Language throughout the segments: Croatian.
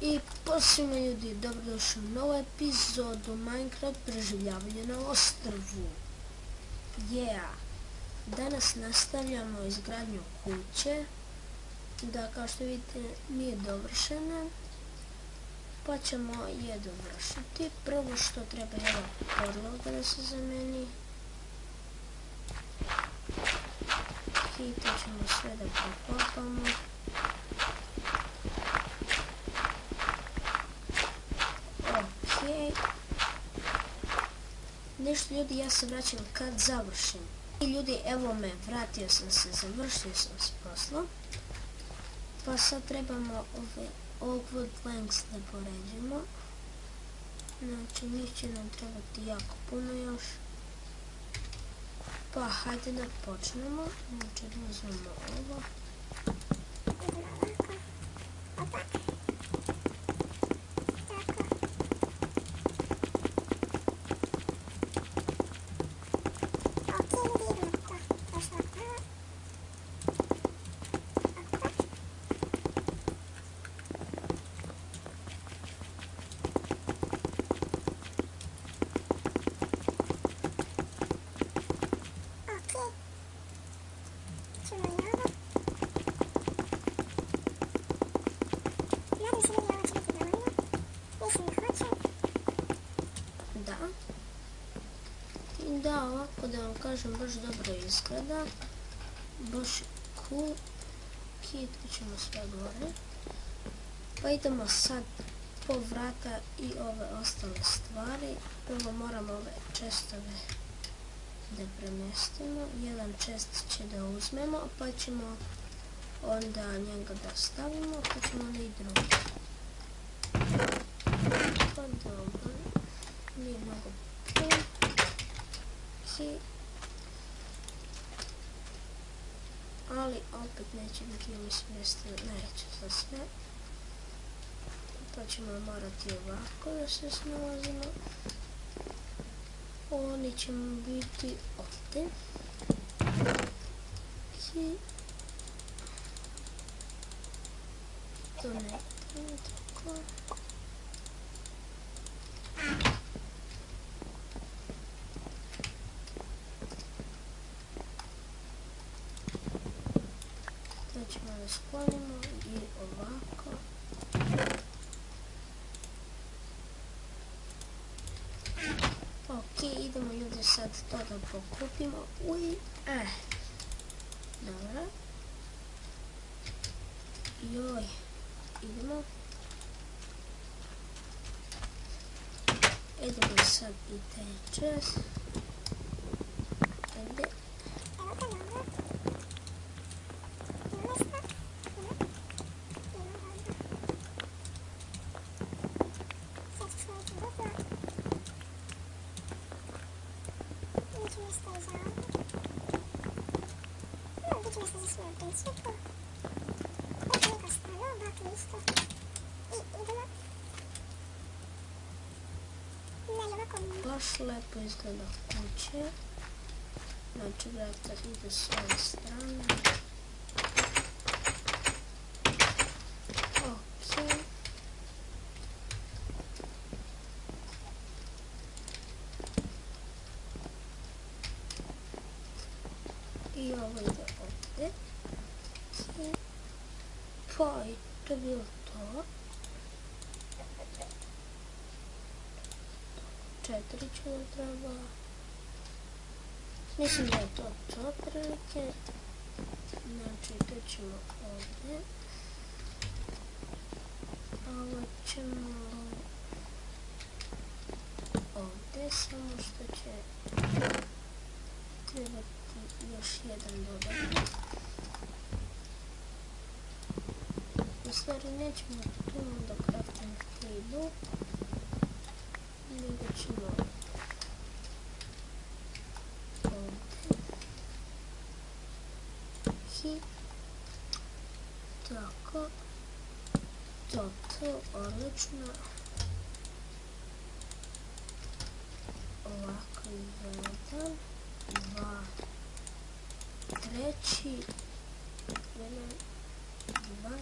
I posebno ljudi, dobrodošli u novu epizodu Minecraft preživljavanje na ostrvu. Danas nastavljamo izgradnju kuće, da kao što vidite nije dovršena, pa ćemo je dovršiti. Prvo što treba je podloga da se zameni. I to ćemo sve da pokopamo. Nešto ljudi, ja se vraćam kad završim. I ljudi, evo me, vratio sam se, završio sam s poslom. Pa sad trebamo ove wood planks da poređimo. Znači, njih će nam trebati jako puno još. Pa hajde da počnemo. Znači, uzmemo ovo. Da, ovako da vam kažem, baš dobro izgleda, baš cool. Kitko ćemo sve gore. Pa idemo sad po vrata i ove ostale stvari. Prvo moramo ove chestove da premjestimo. Jedan chest će da uzmemo, pa ćemo onda njega da stavimo, pa ćemo onda i drugi. Pa dobro, nije mnogo pun. Ali opet neće biti mjesto, neće za sve. Pa ćemo morati ovako da se snalazimo. Oni će biti ovdje. I to ne treba tako. Ćemo da sklonimo i ovako. Ok, idemo ljudi sad to da pokupimo. Dobro. Joj, idemo. Idemo sad i taj čas. Ajde. Baš lepo izgleda kuće. Znači, vrata ide s ove strane. Ok. I ovo ide ovdje. Pa i to je bilo to. 4 ću nam treba. Mislim da je to prilike. Znači to ćemo ovdje. Ovo ćemo ovdje, samo što će trebati još jedan dodatni. U stvari nećemo tu onda crafting table, nego ćemo ovdje. I tako. To, odlično. Ovako, 1, 2, treći, 1, 2,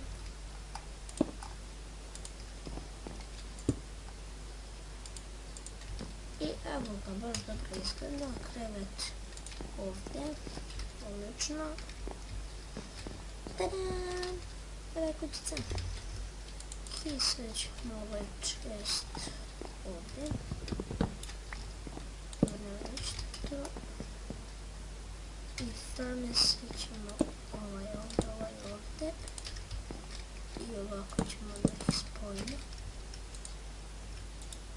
Ovo baš dobro izgleda. Krevet ovdje. Odlično. Tadam! Evo je kućica. I sve ćemo ovaj čest ovdje. To. I furnace ćemo ovaj ovdje. I ovako ćemo da ih spojimo.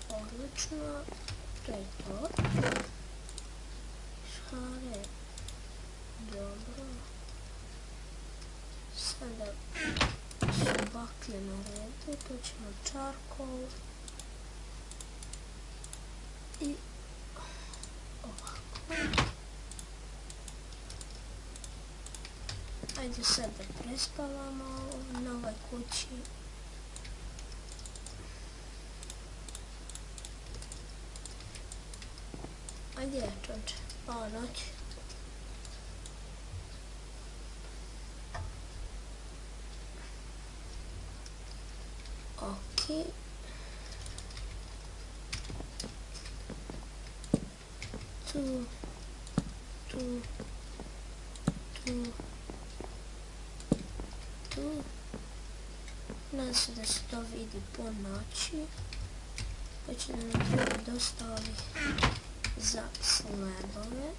Odlično. To je to. Šare. Dobro. Sada su baklje na redu. Tu ćemo charcoal. I ovako. Ajde sad da prespavamo na ovoj kući. Ajde je čoče, pala noć. Ok. Tu. Nadam se da se to vidi po noći. Pa će nam treba dosta ovih za slabove.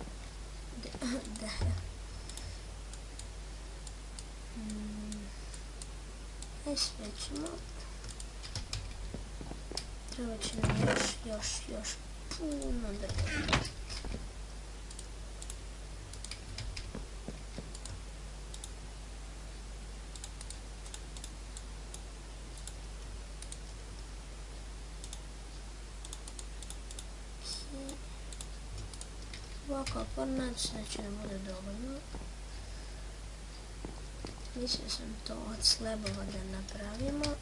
Aj sve ćemo. Treba će nam još puno drva. Ovako, nadam se da će nam bude dovoljno. Mislio sam to od slabova da napravimo.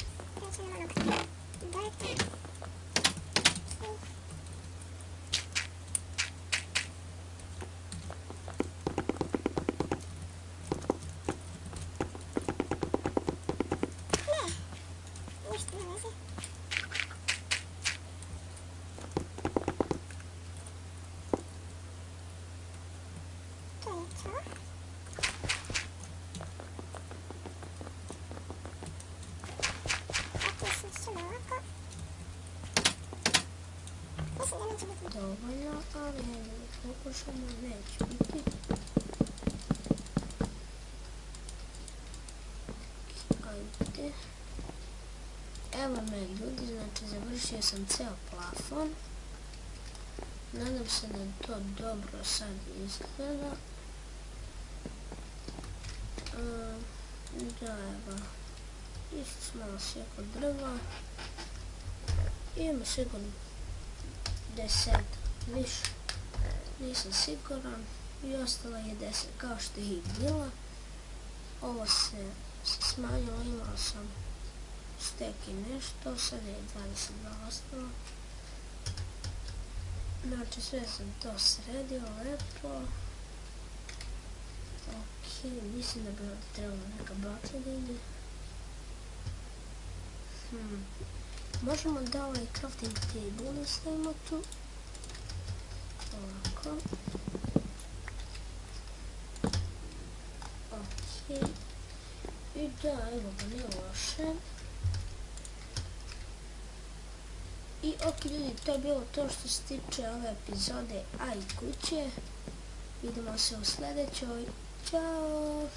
Dovoljno, ali pokušamo, neće biti. Ajde. Evo me ljudi, znači završio sam ceo plafon. Nadam se da to dobro sad izgleda. Da, evo. Isto smo malo sjeko drva. Imamo sigurno 10 više, nisam siguran, i ostalo je 10 kao što je i bilo. Ovo se smanjilo, imao sam stek i nešto, sad je 22 ostalo. Znači sve sam to sredio lepo. Ok, mislim da bi ovdje trebalo neka baklja da ide. Možemo da ovaj crafting table nastavimo tu. Ovako. Ok. I da, evo ga, nije loše. I ok ljudi, to je bilo to što se tiče ove epizode, a i kuće. Vidimo se u sljedećoj. Ćao!